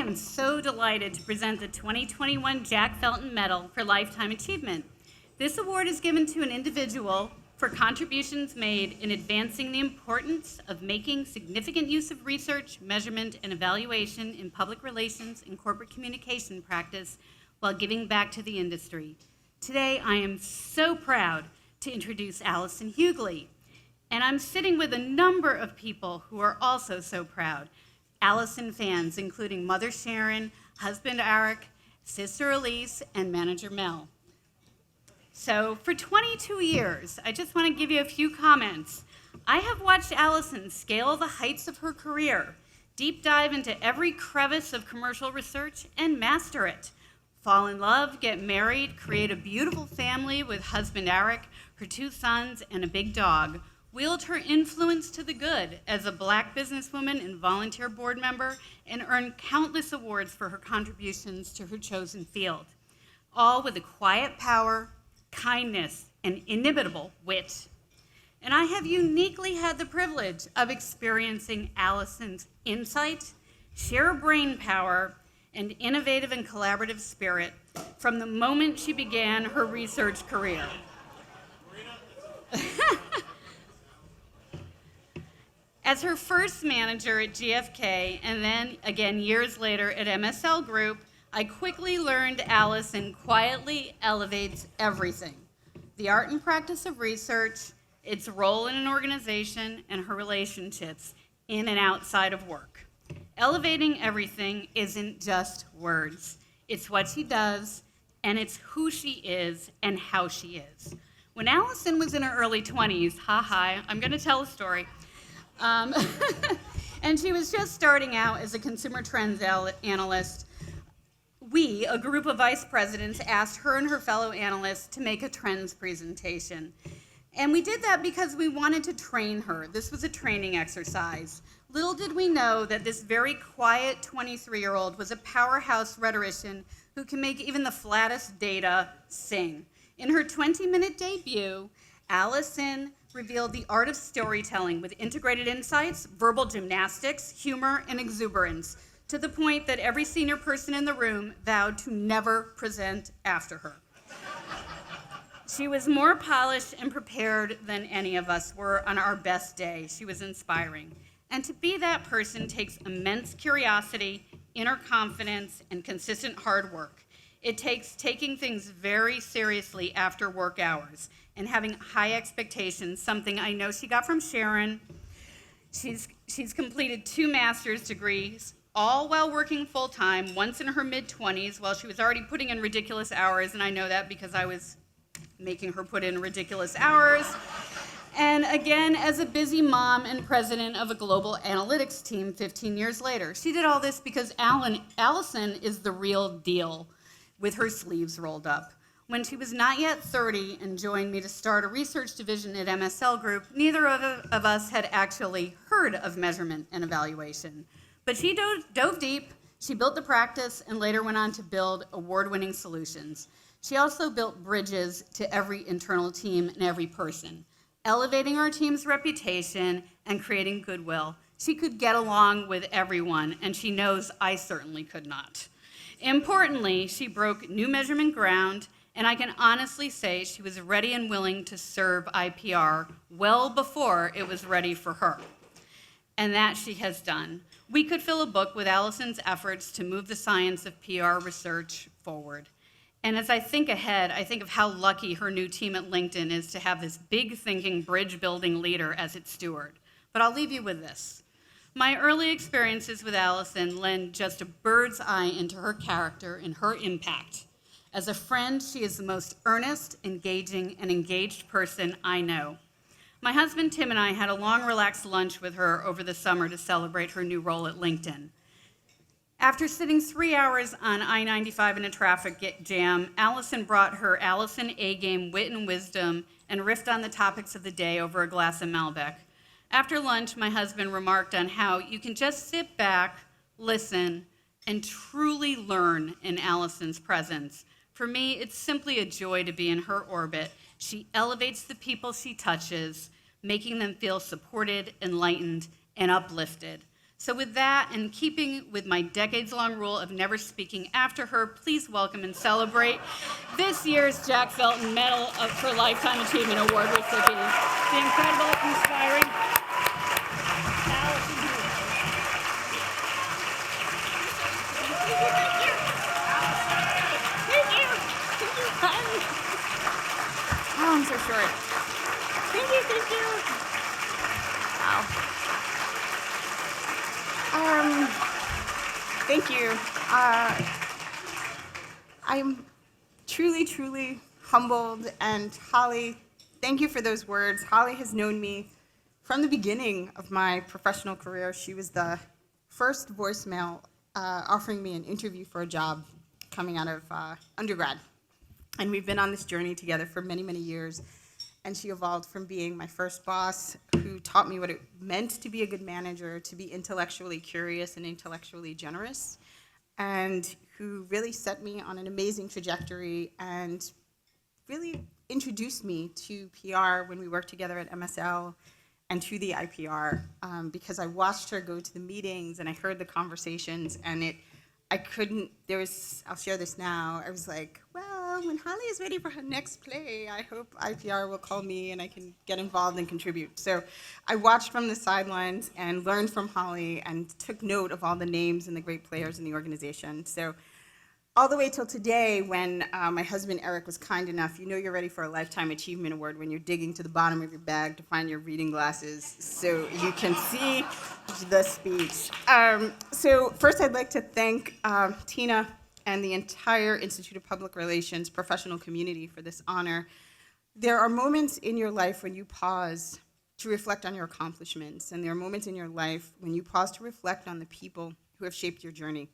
am so delighted to present the 2021 Jack Felton Medal for Lifetime Achievement. This award is given to an individual for contributions made in advancing the importance of making significant use of research, measurement, and evaluation in public relations and corporate communication practice while giving back to the industry. Today, I am so proud to introduce Allyson Hugley. And I'm sitting with a number of people who are also so proud. Allyson fans, including Mother Sharon, husband Eric, sister Elise, and manager Mel. So for 22 years, I just want to give you a few comments. I have watched Allyson scale the heights of her career, deep dive into every crevice of commercial research, and master it. Fall in love, get married, create a beautiful family with husband Eric, her 2 sons, and a big dog. Wield her influence to the good as a Black businesswoman and volunteer board member, and earned countless awards for her contributions to her chosen field, all with a quiet power, kindness, and inimitable wit. And I have uniquely had the privilege of experiencing Allyson's insight, sheer brain power, and innovative and collaborative spirit from the moment she began her research career. As her first manager at GFK, and then again years later at MSL Group, I quickly learned Allyson quietly elevates everything: the art and practice of research, its role in an organization, and her relationships in and outside of work. Elevating everything isn't just words. It's what she does, and it's who she is and how she is. When Allyson was in her early 20s, I'm gonna tell a story. And she was just starting out as a consumer trends analyst. We, a group of vice presidents, asked her and her fellow analysts to make a trends presentation. And we did that because we wanted to train her. This was a training exercise. Little did we know that this very quiet 23-year-old was a powerhouse rhetorician who can make even the flattest data sing. In her 20-minute debut, Allyson revealed the art of storytelling with integrated insights, verbal gymnastics, humor, and exuberance, to the point that every senior person in the room vowed to never present after her. She was more polished and prepared than any of us were on our best day. She was inspiring. And to be that person takes immense curiosity, inner confidence, and consistent hard work. It takes taking things very seriously after work hours and having high expectations, something I know she got from Sharon. She's completed 2 master's degrees, all while working full-time, once in her mid-20s, while she was already putting in ridiculous hours, and I know that because I was making her put in ridiculous hours. And again, as a busy mom and president of a global analytics team 15 years later. She did all this because Allyson is the real deal, with her sleeves rolled up. When she was not yet 30 and joined me to start a research division at MSL Group, neither of us had actually heard of measurement and evaluation. But she dove deep, she built the practice, and later went on to build award-winning solutions. She also built bridges to every internal team and every person, elevating our team's reputation and creating goodwill. She could get along with everyone, and she knows I certainly could not. Importantly, she broke new measurement ground, and I can honestly say she was ready and willing to serve IPR well before it was ready for her. And that she has done. We could fill a book with Allyson's efforts to move the science of PR research forward. And as I think ahead, I think of how lucky her new team at LinkedIn is to have this big-thinking, bridge-building leader as its steward. But I'll leave you with this. My early experiences with Allyson lend just a bird's eye into her character and her impact. As a friend, she is the most earnest, engaging, and engaged person I know. My husband Tim and I had a long, relaxed lunch with her over the summer to celebrate her new role at LinkedIn. After sitting 3 hours on I-95 in a traffic jam, Allyson brought her Allyson A-game wit and wisdom and riffed on the topics of the day over a glass of Malbec. After lunch, my husband remarked on how you can just sit back, listen, and truly learn in Allyson's presence. For me, it's simply a joy to be in her orbit. She elevates the people she touches, making them feel supported, enlightened, and uplifted. So with that, and keeping with my decades-long rule of never speaking after her, please welcome and celebrate this year's Jack Felton Medal for Lifetime Achievement Award recipient, the incredible, inspiring Allyson. Oh, I'm so short. Thank you. Wow. Thank you. I'm truly humbled, and Holly, thank you for those words. Holly has known me from the beginning of my professional career. She was the first voicemail offering me an interview for a job coming out of undergrad. And we've been on this journey together for many years. And she evolved from being my first boss, who taught me what it meant to be a good manager, to be intellectually curious and intellectually generous, and who really set me on an amazing trajectory and really introduced me to PR when we worked together at MSL and to the IPR, because I watched her go to the meetings and I heard the conversations, and I'll share this now. I was like, well, when Holly is ready for her next play, I hope IPR will call me and I can get involved and contribute. So I watched from the sidelines and learned from Holly and took note of all the names and the great players in the organization. So all the way till today, when my husband Eric was kind enough, you're ready for a Lifetime Achievement Award when you're digging to the bottom of your bag to find your reading glasses so you can see the speech. So first I'd like to thank Tina and the entire Institute of Public Relations professional community for this honor. There are moments in your life when you pause to reflect on your accomplishments, and there are moments in your life when you pause to reflect on the people who have shaped your journey.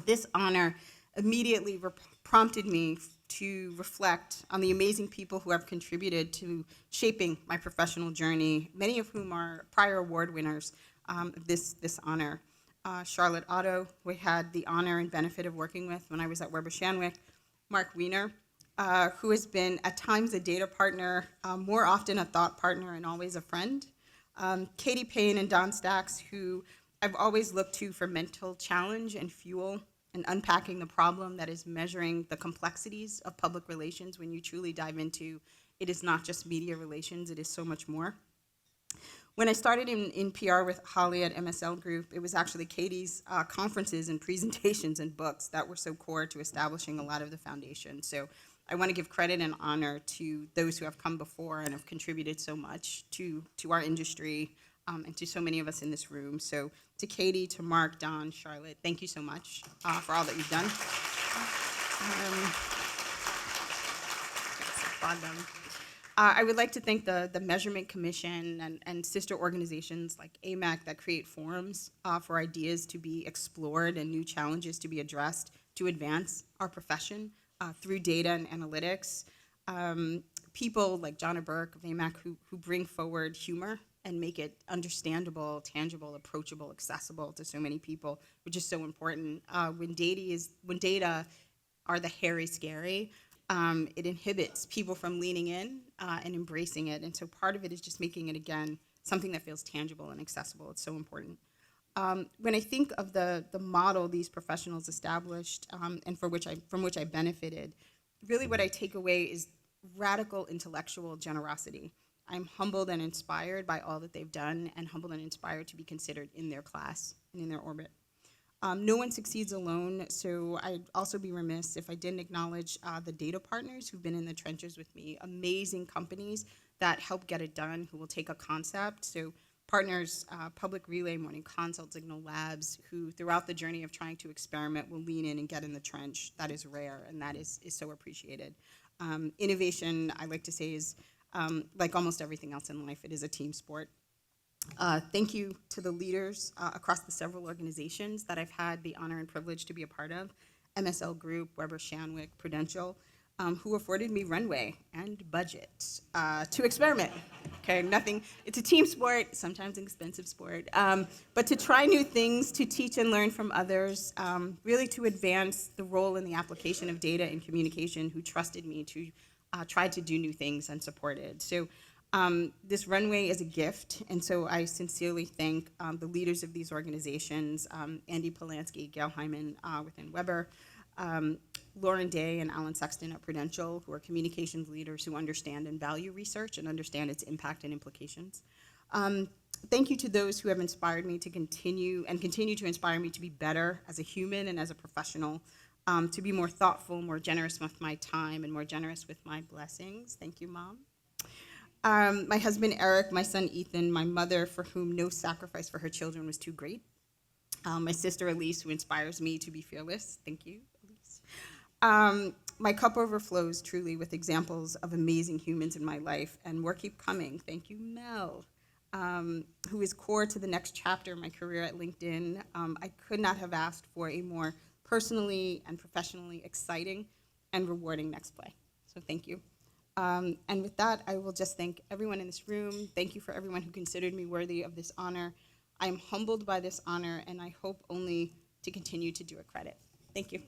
This honor immediately prompted me to reflect on the amazing people who have contributed to shaping my professional journey, many of whom are prior award winners of this honor. Charlotte Otto, we had the honor and benefit of working with when I was at Weber Shandwick. Mark Wiener, who has been at times a data partner, more often a thought partner, and always a friend. Katie Payne and Don Stacks, who I've always looked to for mental challenge and fuel and unpacking the problem that is measuring the complexities of public relations. When you truly dive into it, is not just media relations, it is so much more. When I started in PR with Holly at MSL Group, it was actually Katie's conferences and presentations and books that were so core to establishing a lot of the foundation. So I want to give credit and honor to those who have come before and have contributed so much to our industry, and to so many of us in this room. So to Katie, to Mark, Don, Charlotte, thank you so much for all that you've done. I would like to thank the Measurement Commission and sister organizations like AMAC that create forums for ideas to be explored and new challenges to be addressed to advance our profession through data and analytics. People like Jonna Burke of AMAC who bring forward humor and make it understandable, tangible, approachable, accessible to so many people, which is so important. When data are the hairy, scary, it inhibits people from leaning in and embracing it. And so part of it is just making it, again, something that feels tangible and accessible. It's so important. When I think of the model these professionals established and from which I benefited, really what I take away is radical intellectual generosity. I'm humbled and inspired by all that they've done, and humbled and inspired to be considered in their class and in their orbit. No one succeeds alone, so I'd also be remiss if I didn't acknowledge the data partners who've been in the trenches with me, amazing companies that help get it done, who will take a concept. So partners, Public Relay, Morning Consult, Signal Labs, who throughout the journey of trying to experiment will lean in and get in the trench. That is rare, and that is so appreciated. Innovation, I like to say, is like almost everything else in life, it is a team sport. Thank you to the leaders across the several organizations that I've had the honor and privilege to be a part of, MSL Group, Weber Shandwick, Prudential, who afforded me runway and budget to experiment. Okay, it's a team sport, sometimes an expensive sport, but to try new things, to teach and learn from others, really to advance the role in the application of data and communication, who trusted me to try to do new things and supported. So This runway is a gift, and so I sincerely thank the leaders of these organizations, Andy Polanski, Gail Hyman within Weber, Lauren Day and Alan Sexton at Prudential, who are communications leaders who understand and value research and understand its impact and implications. Thank you to those who have inspired me to continue to inspire me to be better as a human and as a professional, to be more thoughtful, more generous with my time, and more generous with my blessings. Thank you, Mom. My husband, Eric, my son, Ethan, my mother, for whom no sacrifice for her children was too great. My sister, Elise, who inspires me to be fearless. Thank you, Elise. My cup overflows truly with examples of amazing humans in my life, and more keep coming. Thank you, Mel, who is core to the next chapter of my career at LinkedIn. I could not have asked for a more personally and professionally exciting and rewarding next play. So thank you. And with that, I will just thank everyone in this room. Thank you for everyone who considered me worthy of this honor. I am humbled by this honor, and I hope only to continue to do it credit. Thank you.